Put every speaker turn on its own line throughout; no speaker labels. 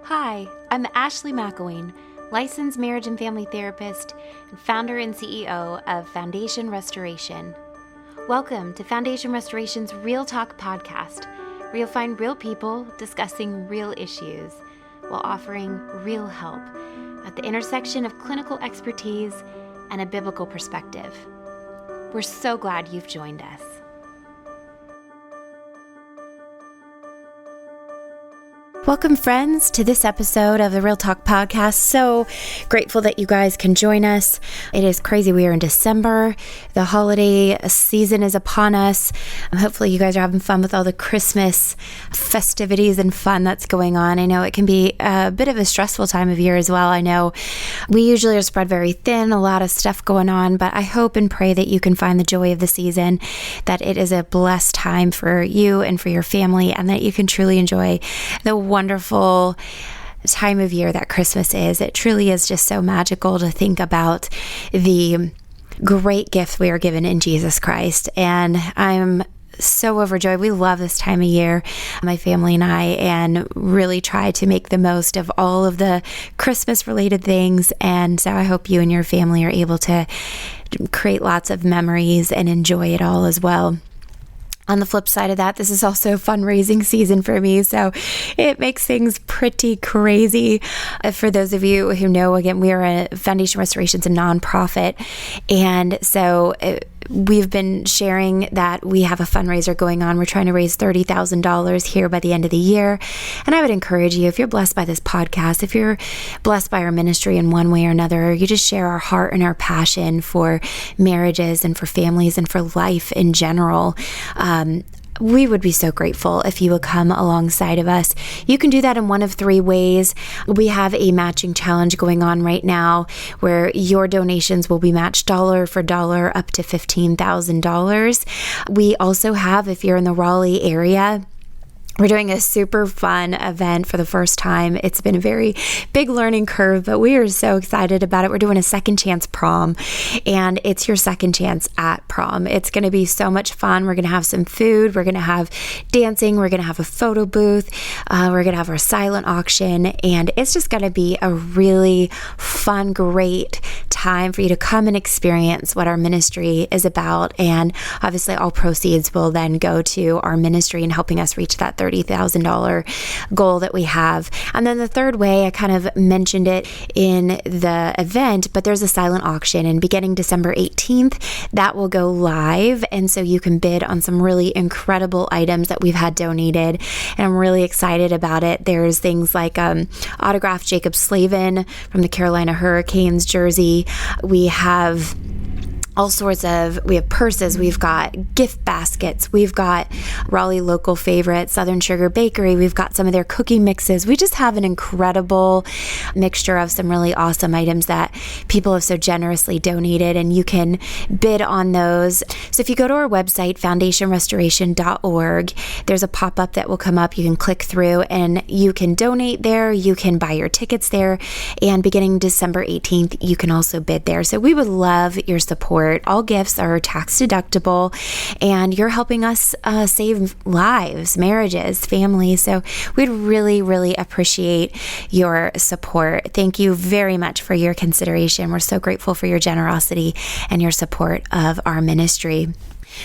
Hi, I'm Ashley McElwain, licensed marriage and family therapist and founder and CEO of Foundation Restoration. Welcome to Foundation Restoration's Real Talk podcast, where you'll find real people discussing real issues while offering real help at the intersection of clinical expertise and a biblical perspective. We're so glad you've joined us. Welcome, friends, to this episode of the Real Talk podcast. So grateful that you guys can join us. It is crazy. We are in December. The holiday season is upon us. Hopefully you guys are having fun with all the Christmas festivities and fun that's going on. I know it can be a bit of a stressful time of year as well. I know we usually are spread very thin, a lot of stuff going on, but I hope and pray that you can find the joy of the season, that it is a blessed time for you and for your family, and that you can truly enjoy the wonderful time of year that Christmas is. It truly is just so magical to think about the great gift we are given in Jesus Christ. And I'm so overjoyed. We love this time of year, my family and I, and really try to make the most of all of the Christmas related things. And so I hope you and your family are able to create lots of memories and enjoy it all as well. On the flip side of that, this is also fundraising season for me, so it makes things pretty crazy. For those of you who know, again, we are a Foundation Restoration's a nonprofit, and so we've been sharing that we have a fundraiser going on. We're trying to raise $30,000 here by the end of the year, and I would encourage you, if you're blessed by this podcast, if you're blessed by our ministry in one way or another, you just share our heart and our passion for marriages and for families and for life in general. We would be so grateful if you would come alongside of us. You can do that in one of three ways. We have a matching challenge going on right now where your donations will be matched dollar for dollar up to $15,000. We also have, if you're in the Raleigh area, we're doing a super fun event for the first time. It's been a very big learning curve, but we are so excited about it. We're doing a second chance prom, and it's your second chance at prom. It's going to be so much fun. We're going to have some food. We're going to have dancing. We're going to have a photo booth. We're going to have our silent auction, and it's just going to be a really fun, great time for you to come and experience what our ministry is about. And obviously all proceeds will then go to our ministry and helping us reach that $30,000 goal that we have. And then the third way, I kind of mentioned it in the event, but there's a silent auction, and beginning December 18th, that will go live. And so you can bid on some really incredible items that we've had donated, and I'm really excited about it. There's things like autographed Jacob Slavin from the Carolina Hurricanes jersey. We have we have purses, we've got gift baskets, we've got Raleigh local favorite Southern Sugar Bakery, we've got some of their cookie mixes. We just have an incredible mixture of some really awesome items that people have so generously donated, and you can bid on those. So if you go to our website, foundationrestoration.org, there's a pop-up that will come up. You can click through and you can donate there, you can buy your tickets there, and beginning December 18th, you can also bid there. So we would love your support. All gifts are tax deductible, and you're helping us save lives, marriages, families. So we'd really, really appreciate your support. Thank you very much for your consideration. We're so grateful for your generosity and your support of our ministry.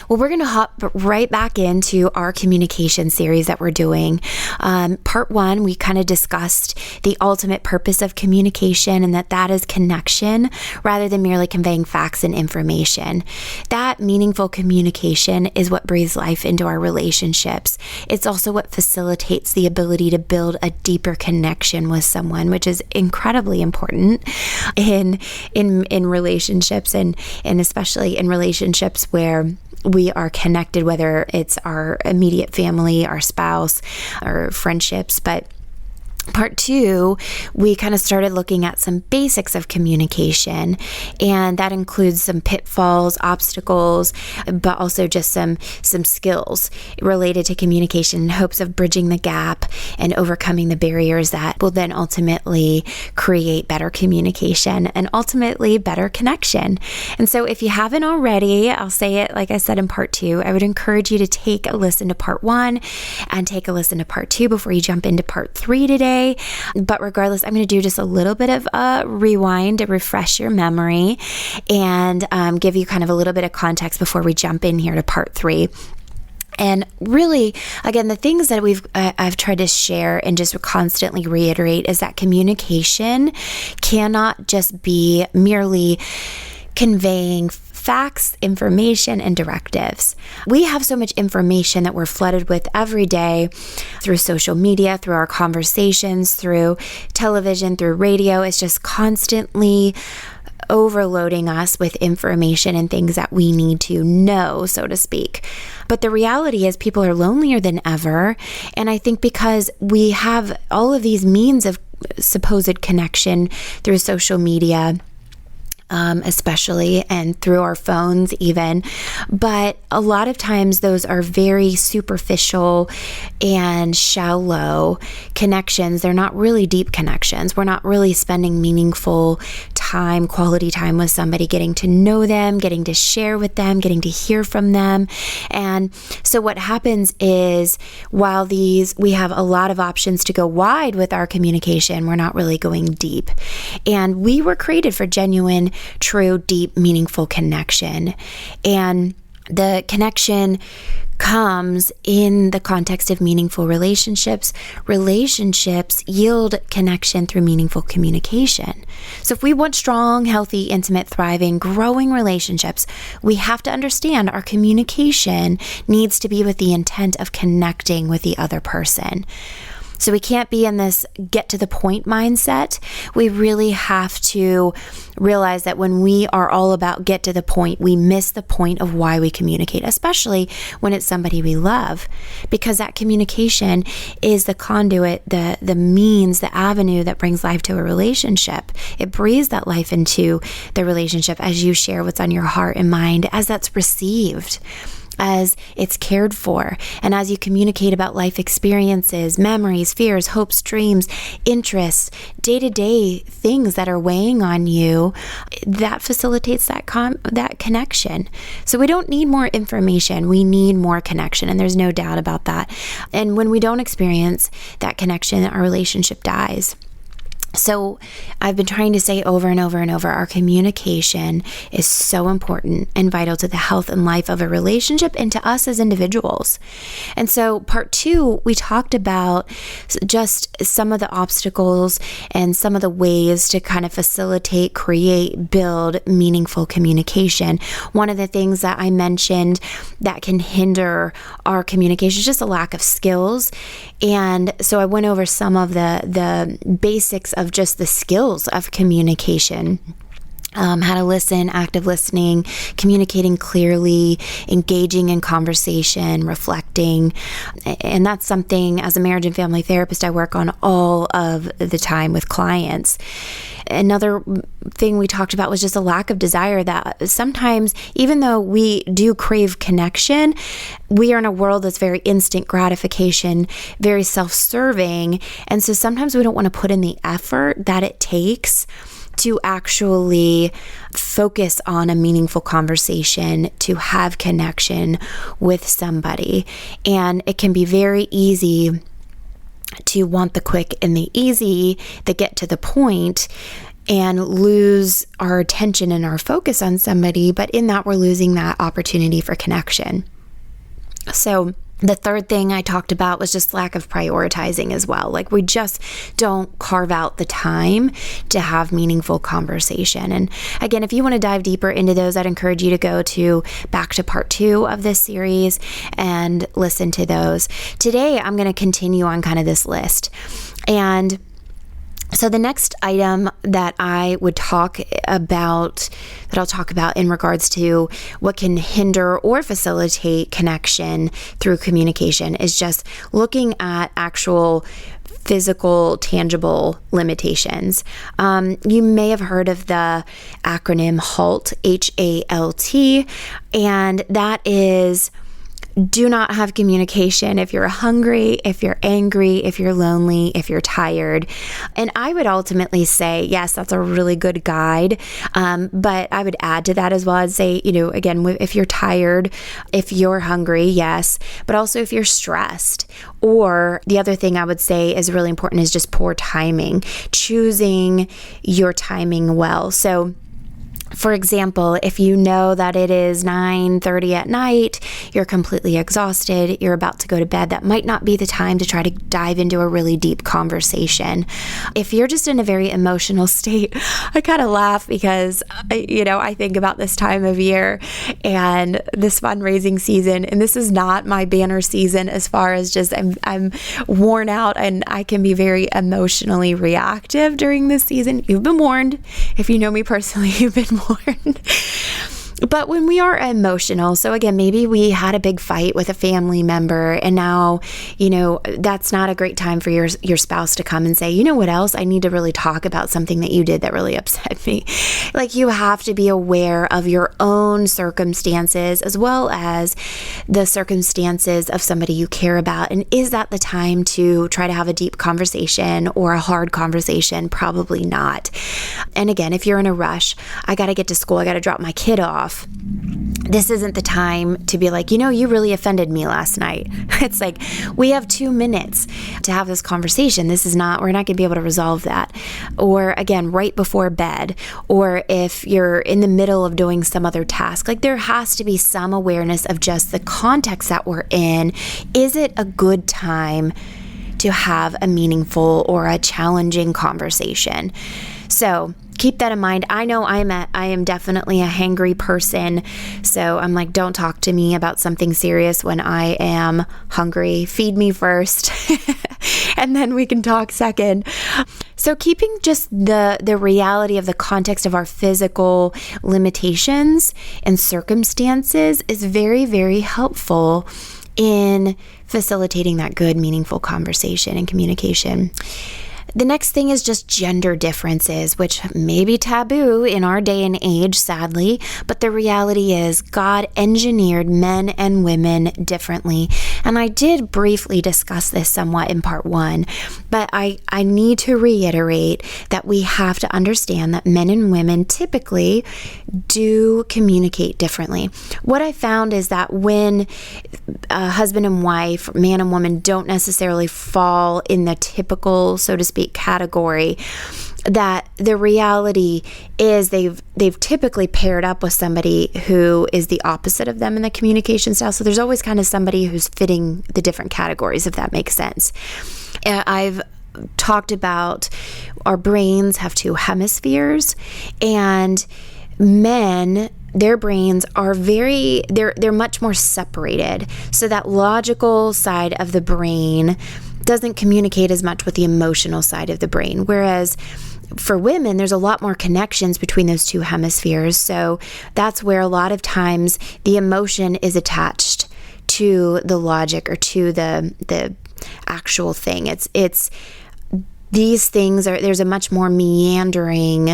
Well, we're going to hop right back into our communication series that we're doing. Part one, we kind of discussed the ultimate purpose of communication, and that is connection rather than merely conveying facts and information. That meaningful communication is what breathes life into our relationships. It's also what facilitates the ability to build a deeper connection with someone, which is incredibly important in relationships, and especially in relationships where we are connected, whether it's our immediate family, our spouse, or friendships. But Part two, we kind of started looking at some basics of communication, and that includes some pitfalls, obstacles, but also just some skills related to communication in hopes of bridging the gap and overcoming the barriers that will then ultimately create better communication and ultimately better connection. And so if you haven't already, I'll say it like I said in part two, I would encourage you to take a listen to part one and take a listen to part two before you jump into part three today. today. But regardless, I'm going to do just a little bit of a rewind to refresh your memory and give you kind of a little bit of context before we jump in here to part 3. And really, again, the things that I've tried to share and just constantly reiterate is that communication cannot just be merely conveying facts, information, and directives. We have so much information that we're flooded with every day through social media, through our conversations, through television, through radio. It's just constantly overloading us with information and things that we need to know, so to speak. But the reality is people are lonelier than ever. And I think because we have all of these means of supposed connection through social media, especially, and through our phones even. But a lot of times those are very superficial and shallow connections. They're not really deep connections. We're not really spending meaningful time, quality time with somebody, getting to know them, getting to share with them, getting to hear from them. And so what happens is while we have a lot of options to go wide with our communication, we're not really going deep. And we were created for genuine, true, deep, meaningful connection. And the connection comes in the context of meaningful relationships. Relationships yield connection through meaningful communication. So if we want strong, healthy, intimate, thriving, growing relationships, we have to understand our communication needs to be with the intent of connecting with the other person. So we can't be in this get to the point mindset. We really have to realize that when we are all about get to the point, we miss the point of why we communicate, especially when it's somebody we love, because that communication is the conduit, the means, the avenue that brings life to a relationship. It breathes that life into the relationship as you share what's on your heart and mind, as that's received, as it's cared for, and as you communicate about life experiences, memories, fears, hopes, dreams, interests, day-to-day things that are weighing on you, that facilitates that connection. So we don't need more information, we need more connection, and there's no doubt about that. And when we don't experience that connection, our relationship dies. So I've been trying to say over and over and over, our communication is so important and vital to the health and life of a relationship and to us as individuals. And so part 2, we talked about just some of the obstacles and some of the ways to kind of facilitate, create, build meaningful communication. One of the things that I mentioned that can hinder our communication is just a lack of skills. And so I went over some of the basics of just the skills of communication. How to listen, active listening, communicating clearly, engaging in conversation, reflecting. And that's something as a marriage and family therapist I work on all of the time with clients. Another thing we talked about was just a lack of desire, that sometimes, even though we do crave connection, we are in a world that's very instant gratification, very self-serving. And so sometimes we don't want to put in the effort that it takes to actually focus on a meaningful conversation, to have connection with somebody. And it can be very easy to want the quick and the easy, the get to the point, and lose our attention and our focus on somebody. But in that, we're losing that opportunity for connection. So the third thing I talked about was just lack of prioritizing as well. Like, we just don't carve out the time to have meaningful conversation. And again, if you want to dive deeper into those, I'd encourage you to go back to part 2 of this series and listen to those. Today, I'm going to continue on kind of this list. And so the next item that I'll talk about in regards to what can hinder or facilitate connection through communication is just looking at actual physical, tangible limitations. You may have heard of the acronym HALT, HALT, and that is do not have communication if you're hungry, if you're angry, if you're lonely, if you're tired. And I would ultimately say, yes, that's a really good guide. But I would add to that as well. I'd say, again, if you're tired, if you're hungry, yes, but also if you're stressed. Or the other thing I would say is really important is just poor timing, choosing your timing well. So for example, if you know that it is 9:30 at night, you're completely exhausted, you're about to go to bed, that might not be the time to try to dive into a really deep conversation. If you're just in a very emotional state, I kind of laugh because, I think about this time of year and this fundraising season, and this is not my banner season as far as just I'm worn out and I can be very emotionally reactive during this season. You've been warned. If you know me personally, you've been warned. But when we are emotional, so again, maybe we had a big fight with a family member and now, that's not a great time for your spouse to come and say, you know what else? I need to really talk about something that you did that really upset me. Like, you have to be aware of your own circumstances as well as the circumstances of somebody you care about. And is that the time to try to have a deep conversation or a hard conversation? Probably not. And again, if you're in a rush, I got to get to school, I got to drop my kid off. This isn't the time to be like, you really offended me last night. It's like, we have 2 minutes to have this conversation. We're not going to be able to resolve that. Or again, right before bed, or if you're in the middle of doing some other task, like there has to be some awareness of just the context that we're in. Is it a good time to have a meaningful or a challenging conversation? So keep that in mind. I know I am definitely a hangry person. So I'm like, don't talk to me about something serious when I am hungry. Feed me first and then we can talk second. So keeping just the reality of the context of our physical limitations and circumstances is very, very helpful in facilitating that good, meaningful conversation and communication. The next thing is just gender differences, which may be taboo in our day and age, sadly, but the reality is God engineered men and women differently. And I did briefly discuss this somewhat in part 1, but I need to reiterate that we have to understand that men and women typically do communicate differently. What I found is that when a husband and wife, man and woman, don't necessarily fall in the typical, so to speak, category, that the reality is they've typically paired up with somebody who is the opposite of them in the communication style. So there's always kind of somebody who's fitting the different categories, if that makes sense. I've talked about our brains have 2 hemispheres, and men, their brains are they're much more separated. So that logical side of the brain doesn't communicate as much with the emotional side of the brain. Whereas for women, there's a lot more connections between those 2 hemispheres. So that's where a lot of times the emotion is attached to the logic or to the actual thing. It's these things there's a much more meandering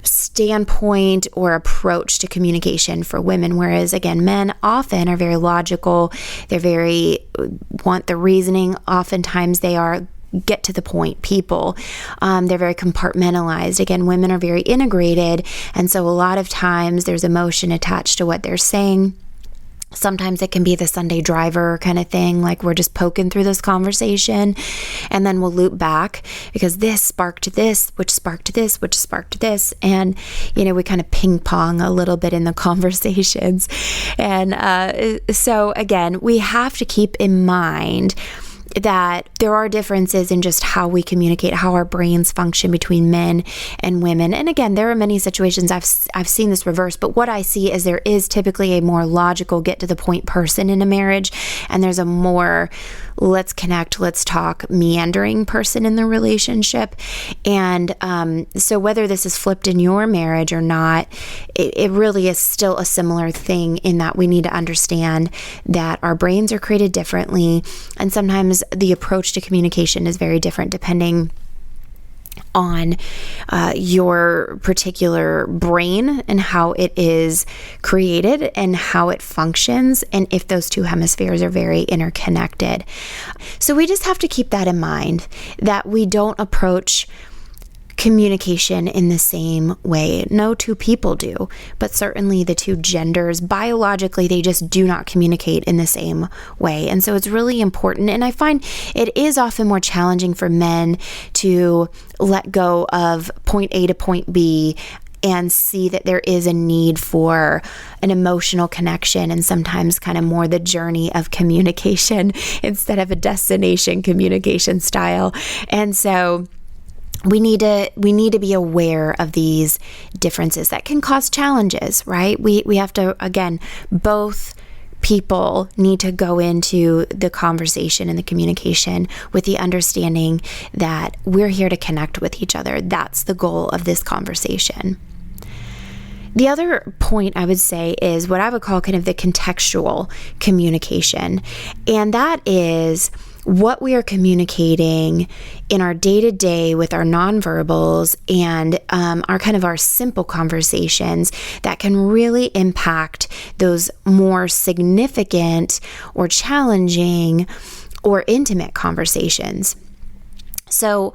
standpoint or approach to communication for women, whereas again, men often are very logical. They're want the reasoning. Oftentimes they are get to the point people. They're very compartmentalized. Again, women are very integrated, and so a lot of times there's emotion attached to what they're saying. Sometimes it can be the Sunday driver kind of thing, like we're just poking through this conversation and then we'll loop back because this sparked this, which sparked this, which sparked this. And, we kind of ping pong a little bit in the conversations. And so again, we have to keep in mind that there are differences in just how we communicate, how our brains function between men and women. And again, there are many situations I've seen this reverse, but what I see is there is typically a more logical, get to the point person in a marriage, and there's a more let's connect, let's talk, meandering person in the relationship. And so whether this is flipped in your marriage or not, it really is still a similar thing in that we need to understand that our brains are created differently, and sometimes the approach to communication is very different depending on your particular brain and how it is created and how it functions, and if those two hemispheres are very interconnected. So we just have to keep that in mind, that we don't approach communication in the same way. No two people do, but certainly the two genders, biologically, they just do not communicate in the same way. And so it's really important. And I find it is often more challenging for men to let go of point A to point B and see that there is a need for an emotional connection and sometimes kind of more the journey of communication instead of a destination communication style. And so we need to be aware of these differences that can cause challenges, right? We have to, again, both people need to go into the conversation and the communication with the understanding that we're here to connect with each other. That's the goal of this conversation. The other point I would say is what I would call kind of the contextual communication. And that is what we are communicating in our day-to-day with our nonverbals and our simple conversations that can really impact those more significant or challenging or intimate conversations. So,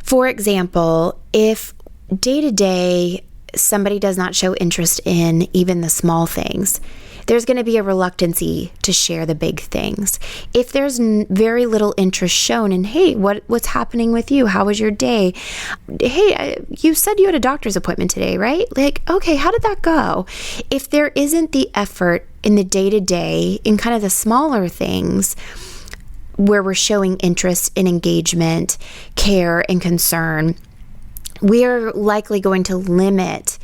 for example, if day-to-day somebody does not show interest in even the small things, there's going to be a reluctancy to share the big things. If there's very little interest shown in, hey, what's happening with you? How was your day? Hey, you said you had a doctor's appointment today, right? Like, okay, how did that go? If there isn't the effort in the day-to-day, in kind of the smaller things, where we're showing interest and engagement, care and concern, we're likely going to limit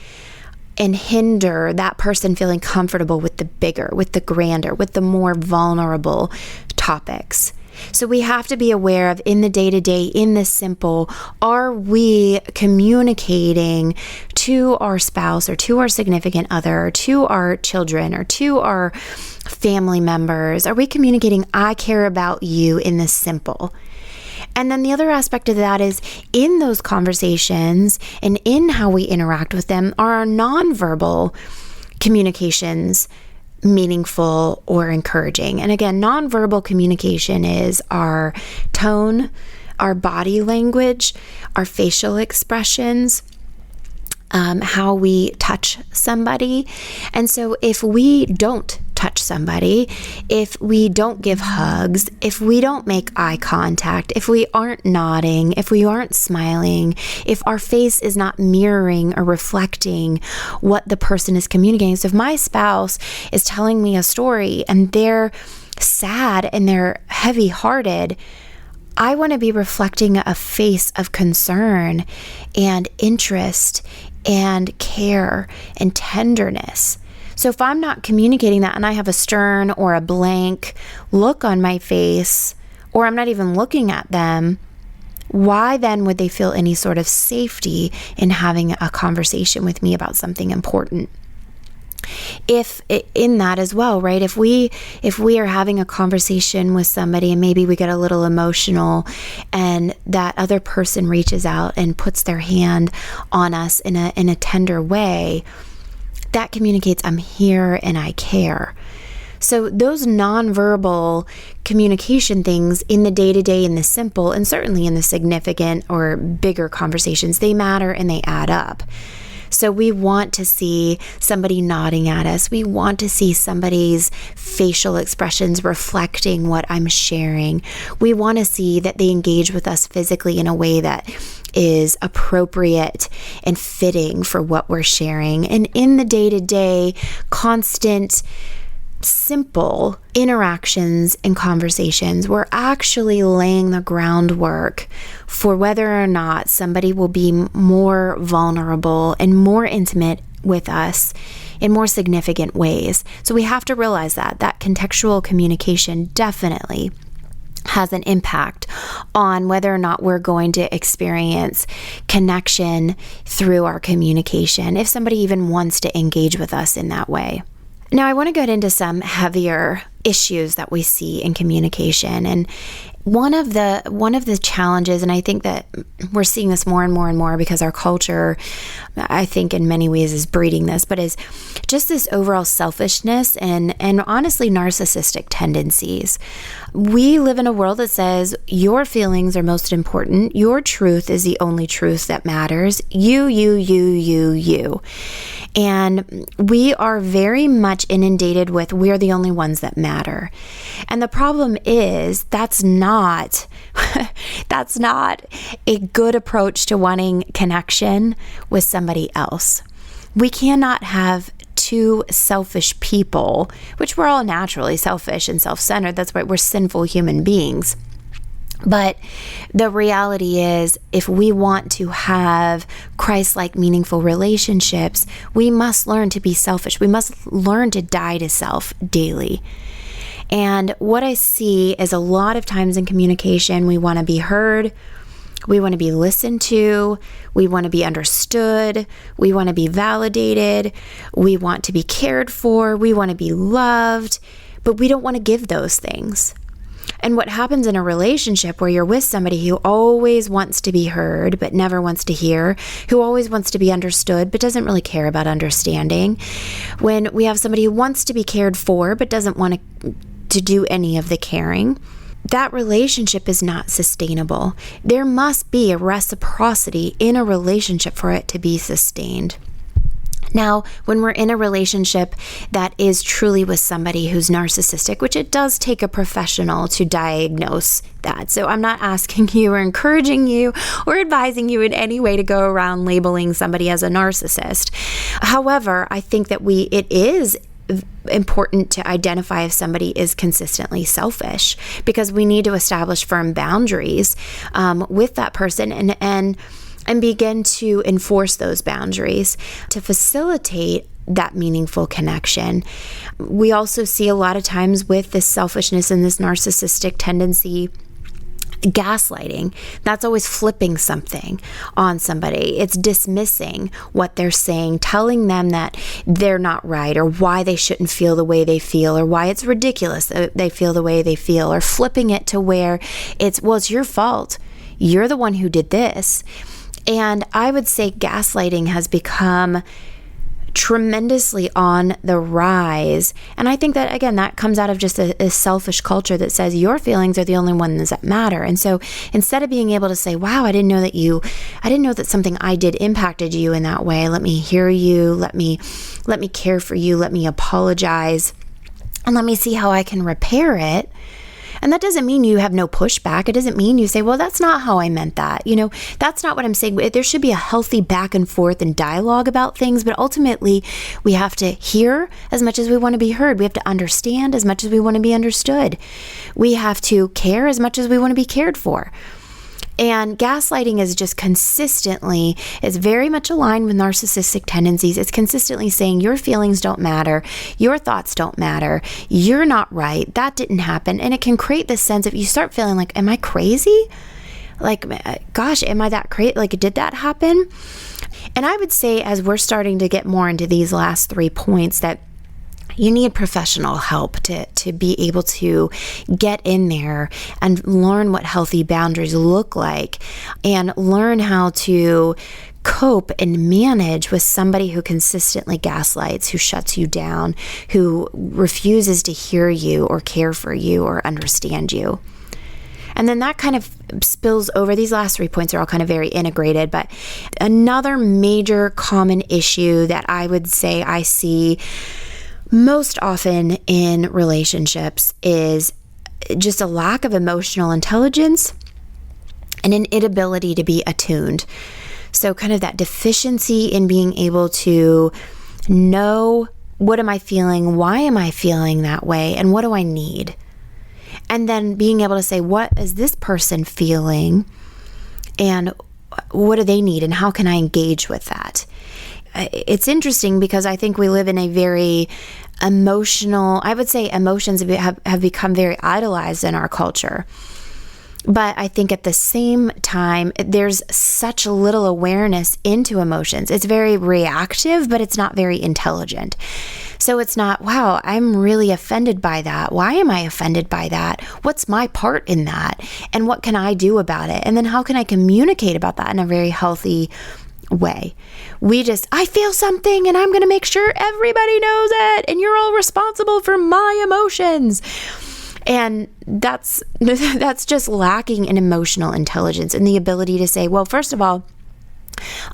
and hinder that person feeling comfortable with the bigger, with the grander, with the more vulnerable topics. So we have to be aware of, in the day-to-day, in the simple, are we communicating to our spouse or to our significant other or to our children or to our family members? Are we communicating, I care about you, in the simple? And then the other aspect of that is, in those conversations and in how we interact with them, are our nonverbal communications meaningful or encouraging? And again, nonverbal communication is our tone, our body language, our facial expressions, how we touch somebody. And so if we don't touch somebody, if we don't give hugs, if we don't make eye contact, if we aren't nodding, if we aren't smiling, if our face is not mirroring or reflecting what the person is communicating. So if my spouse is telling me a story and they're sad and they're heavy-hearted, I want to be reflecting a face of concern and interest and care and tenderness. So if I'm not communicating that and I have a stern or a blank look on my face, or I'm not even looking at them, why then would they feel any sort of safety in having a conversation with me about something important? If in that as well, right? If we are having a conversation with somebody and maybe we get a little emotional and that other person reaches out and puts their hand on us in a tender way, that communicates, I'm here and I care. So those nonverbal communication things in the day-to-day, in the simple, and certainly in the significant or bigger conversations, they matter and they add up. So we want to see somebody nodding at us. We want to see somebody's facial expressions reflecting what I'm sharing. We want to see that they engage with us physically in a way that is appropriate and fitting for what we're sharing. And in the day-to-day, constant, simple interactions and conversations, we're actually laying the groundwork for whether or not somebody will be more vulnerable and more intimate with us in more significant ways. So we have to realize that contextual communication definitely has an impact on whether or not we're going to experience connection through our communication, if somebody even wants to engage with us in that way. Now, I want to get into some heavier issues that we see in communication. And One of the challenges, and I think that we're seeing this more and more and more because our culture, I think in many ways is breeding this, but is just this overall selfishness and honestly narcissistic tendencies. We live in a world that says your feelings are most important. Your truth is the only truth that matters. You. And we are very much inundated with we're the only ones that matter. And the problem is that's not a good approach to wanting connection with somebody else. We cannot have two selfish people, which we're all naturally selfish and self-centered. That's why we're sinful human beings. But the reality is, if we want to have Christ-like meaningful relationships, we must learn to be selfish. We must learn to die to self daily. And what I see is a lot of times in communication, we want to be heard, we want to be listened to, we want to be understood, we want to be validated, we want to be cared for, we want to be loved, but we don't want to give those things. And what happens in a relationship where you're with somebody who always wants to be heard but never wants to hear, who always wants to be understood but doesn't really care about understanding, when we have somebody who wants to be cared for but doesn't want to do any of the caring, that relationship is not sustainable. There must be a reciprocity in a relationship for it to be sustained. Now, when we're in a relationship that is truly with somebody who's narcissistic, which it does take a professional to diagnose that. So I'm not asking you or encouraging you or advising you in any way to go around labeling somebody as a narcissist. However, I think that it is important to identify if somebody is consistently selfish, because we need to establish firm boundaries with that person and begin to enforce those boundaries to facilitate that meaningful connection. We also see a lot of times with this selfishness and this narcissistic tendency, gaslighting. That's always flipping something on somebody. It's dismissing what they're saying, telling them that they're not right, or why they shouldn't feel the way they feel, or why it's ridiculous that they feel the way they feel, or flipping it to where it's your fault. You're the one who did this. And I would say gaslighting has become tremendously on the rise. And I think that, again, that comes out of just a selfish culture that says your feelings are the only ones that matter. And so instead of being able to say, wow, I didn't know that something I did impacted you in that way. Let me hear you. Let me care for you. Let me apologize. And let me see how I can repair it. And that doesn't mean you have no pushback. It doesn't mean you say, well, that's not how I meant that. That's not what I'm saying. There should be a healthy back and forth and dialogue about things. But ultimately, we have to hear as much as we want to be heard. We have to understand as much as we want to be understood. We have to care as much as we want to be cared for. And gaslighting is just is very much aligned with narcissistic tendencies. It's consistently saying your feelings don't matter, your thoughts don't matter, you're not right, that didn't happen. And it can create this sense of, you start feeling like, am I crazy? Like, gosh, am I that crazy? Like, did that happen? And I would say, as we're starting to get more into these last 3 points, that you need professional help to be able to get in there and learn what healthy boundaries look like, and learn how to cope and manage with somebody who consistently gaslights, who shuts you down, who refuses to hear you or care for you or understand you. And then that kind of spills over. These last 3 points are all kind of very integrated, but another major common issue that I would say I see most often in relationships is just a lack of emotional intelligence and an inability to be attuned. So kind of that deficiency in being able to know, what am I feeling? Why am I feeling that way? And what do I need? And then being able to say, what is this person feeling? And what do they need? And how can I engage with that? It's interesting because I think we live in a very emotional, I would say emotions have become very idolized in our culture. But I think at the same time, there's such little awareness into emotions. It's very reactive, but it's not very intelligent. So it's not, wow, I'm really offended by that. Why am I offended by that? What's my part in that? And what can I do about it? And then how can I communicate about that in a very healthy way? I feel something and I'm going to make sure everybody knows it. And you're all responsible for my emotions. And that's just lacking in emotional intelligence and the ability to say, well, first of all,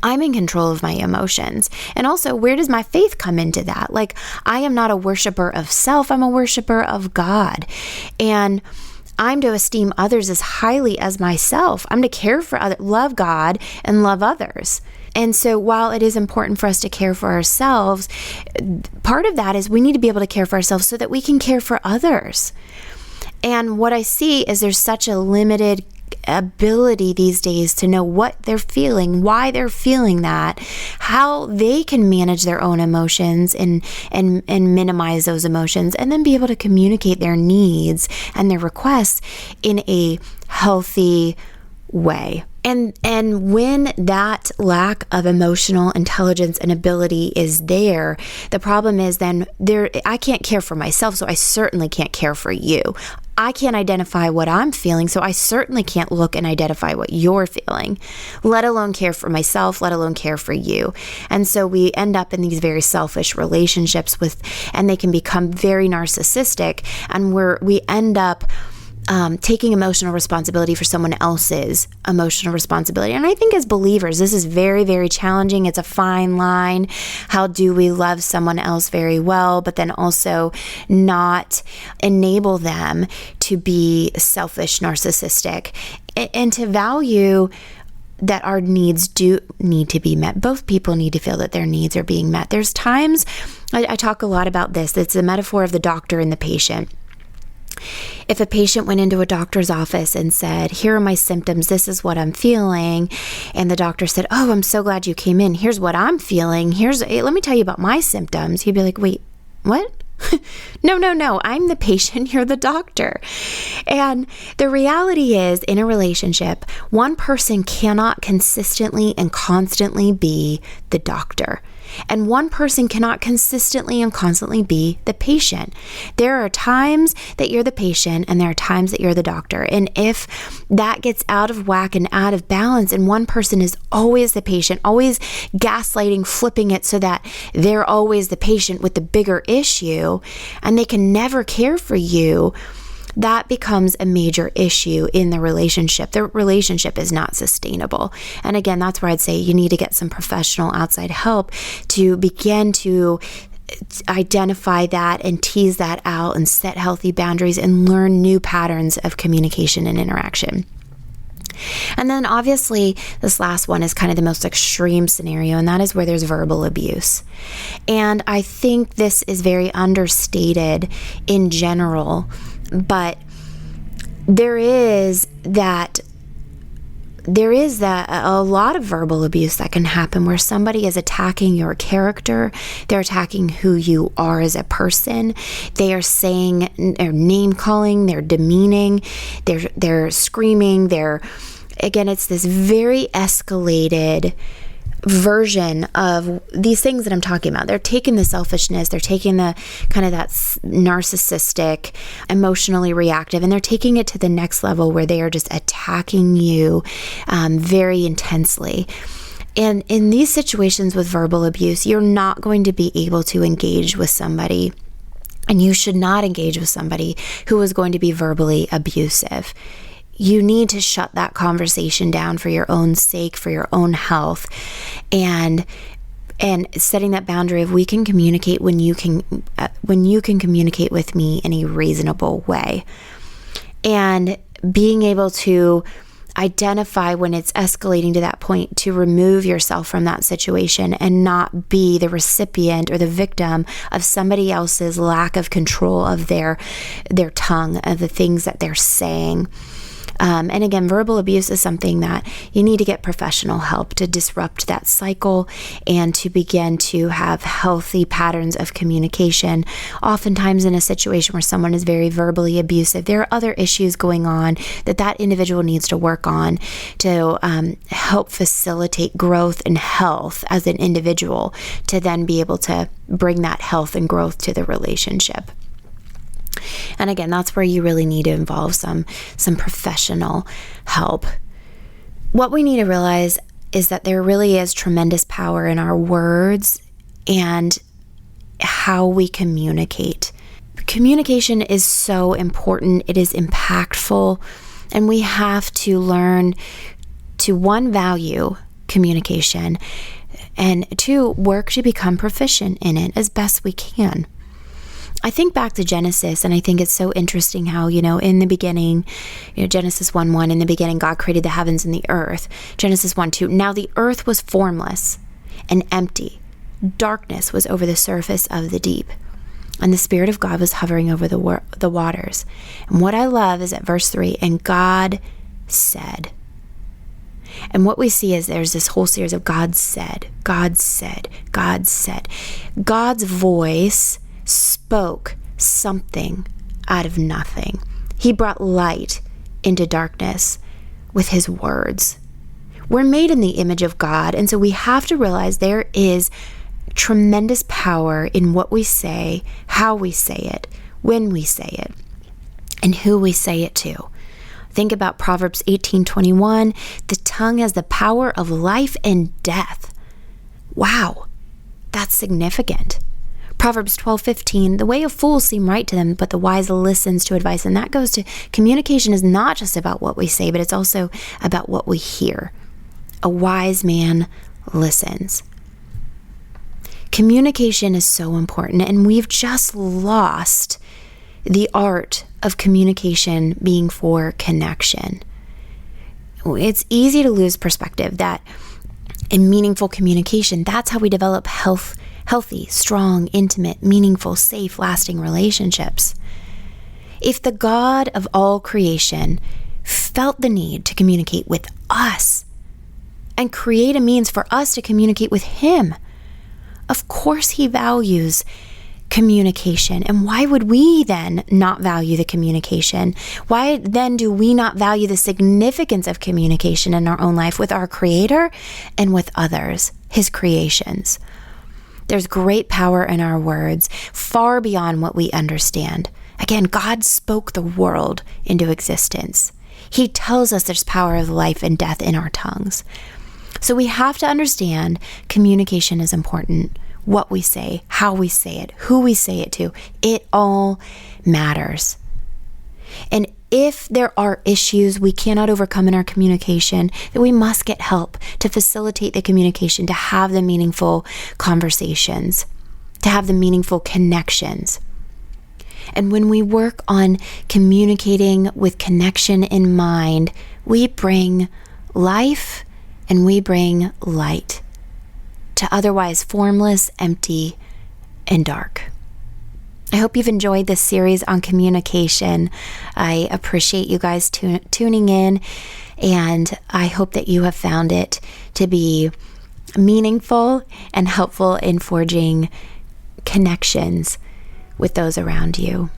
I'm in control of my emotions. And also, where does my faith come into that? Like, I am not a worshiper of self. I'm a worshiper of God. And I'm to esteem others as highly as myself. I'm to care for others, love God, and love others. And so while it is important for us to care for ourselves, part of that is we need to be able to care for ourselves so that we can care for others. And what I see is there's such a limited ability these days to know what they're feeling, why they're feeling that, how they can manage their own emotions and minimize those emotions, and then be able to communicate their needs and their requests in a healthy way. And when that lack of emotional intelligence and ability is there, the problem is then I can't care for myself, so I certainly can't care for you. I can't identify what I'm feeling, so I certainly can't look and identify what you're feeling, let alone care for myself, let alone care for you. And so we end up in these very selfish relationships and they can become very narcissistic, and we end up taking emotional responsibility for someone else's emotional responsibility. And I think as believers, this is very, very challenging. It's a fine line. How do we love someone else very well, but then also not enable them to be selfish, narcissistic, and to value that our needs do need to be met. Both people need to feel that their needs are being met. There's times, I talk a lot about this, it's a metaphor of the doctor and the patient. If a patient went into a doctor's office and said, here are my symptoms, this is what I'm feeling, and the doctor said, oh, I'm so glad you came in, here's what I'm feeling, let me tell you about my symptoms, he'd be like, wait, what? No, I'm the patient, you're the doctor. And the reality is, in a relationship, one person cannot consistently and constantly be the doctor. And one person cannot consistently and constantly be the patient. There are times that you're the patient and there are times that you're the doctor. And if that gets out of whack and out of balance, and one person is always the patient, always gaslighting, flipping it so that they're always the patient with the bigger issue, and they can never care for you, that becomes a major issue in the relationship. The relationship is not sustainable. And again, that's where I'd say you need to get some professional outside help to begin to identify that and tease that out and set healthy boundaries and learn new patterns of communication and interaction. And then obviously this last one is kind of the most extreme scenario, and that is where there's verbal abuse. And I think this is very understated in general, but there is a lot of verbal abuse that can happen where somebody is attacking your character, they're attacking who you are as a person, they are saying, they're name calling, they're demeaning, they're screaming, again, it's this very escalated version of these things that I'm talking about. They're taking the selfishness, they're taking the kind of that narcissistic, emotionally reactive, and they're taking it to the next level where they are just attacking you very intensely. And in these situations with verbal abuse, you're not going to be able to engage with somebody, and you should not engage with somebody who is going to be verbally abusive. You need to shut that conversation down for your own sake, for your own health, and setting that boundary of we can communicate when you can communicate with me in a reasonable way, and being able to identify when it's escalating to that point to remove yourself from that situation and not be the recipient or the victim of somebody else's lack of control of their tongue, of the things that they're saying. And again, verbal abuse is something that you need to get professional help to disrupt that cycle and to begin to have healthy patterns of communication. Oftentimes in a situation where someone is very verbally abusive, there are other issues going on that individual needs to work on to help facilitate growth and health as an individual, to then be able to bring that health and growth to the relationship. And again, that's where you really need to involve some professional help. What we need to realize is that there really is tremendous power in our words and how we communicate. Communication is so important. It is impactful, and we have to learn to, one, value communication, and two, work to become proficient in it as best we can. I think back to Genesis, and I think it's so interesting how, in the beginning, Genesis 1:1, in the beginning, God created the heavens and the earth. Genesis 1:2, now the earth was formless and empty. Darkness was over the surface of the deep, and the Spirit of God was hovering over the waters. And what I love is at verse 3, and God said. And what we see is there's this whole series of God said, God said, God said. God's voice spoke something out of nothing. He brought light into darkness with his words. We're made in the image of God, and so we have to realize there is tremendous power in what we say, how we say it, when we say it, and who we say it to. Think about Proverbs 18:21. The tongue has the power of life and death. Wow, that's significant. Proverbs 12:15, the way of fools seem right to them, but the wise listens to advice. And that goes to communication is not just about what we say, but it's also about what we hear. A wise man listens. Communication is so important, and we've just lost the art of communication being for connection. It's easy to lose perspective that in meaningful communication, that's how we develop healthy, strong, intimate, meaningful, safe, lasting relationships. If the God of all creation felt the need to communicate with us and create a means for us to communicate with him, of course he values communication. And why would we then not value the communication? Why then do we not value the significance of communication in our own life with our Creator and with others, his creations? There's great power in our words, far beyond what we understand. Again, God spoke the world into existence. He tells us there's power of life and death in our tongues. So we have to understand communication is important. What we say, how we say it, who we say it to, it all matters. And if there are issues we cannot overcome in our communication, then we must get help to facilitate the communication, to have the meaningful conversations, to have the meaningful connections. And when we work on communicating with connection in mind, we bring life and we bring light to otherwise formless, empty, and dark. I hope you've enjoyed this series on communication. I appreciate you guys tuning in, and I hope that you have found it to be meaningful and helpful in forging connections with those around you.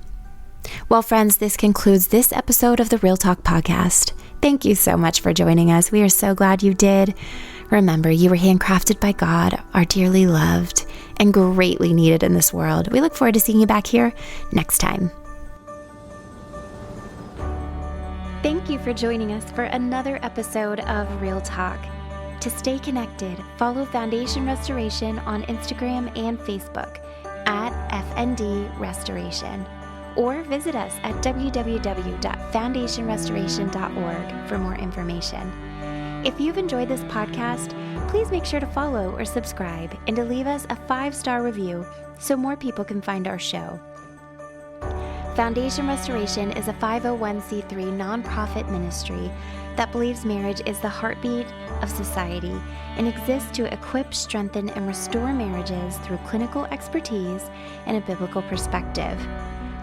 Well, friends, this concludes this episode of the Real Talk Podcast. Thank you so much for joining us. We are so glad you did. Remember, you were handcrafted by God, are dearly loved, and greatly needed in this world. We look forward to seeing you back here next time. Thank you for joining us for another episode of Real Talk. To stay connected, follow Foundation Restoration on Instagram and Facebook at FND Restoration, or visit us at www.foundationrestoration.org for more information. If you've enjoyed this podcast, please make sure to follow or subscribe and to leave us a 5-star review so more people can find our show. Foundation Restoration is a 501c3 nonprofit ministry that believes marriage is the heartbeat of society and exists to equip, strengthen, and restore marriages through clinical expertise and a biblical perspective.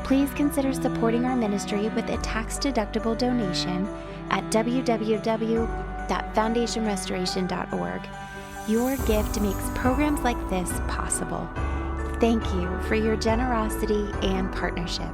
Please consider supporting our ministry with a tax-deductible donation at www.foundationrestoration.org. Your gift makes programs like this possible. Thank you for your generosity and partnership.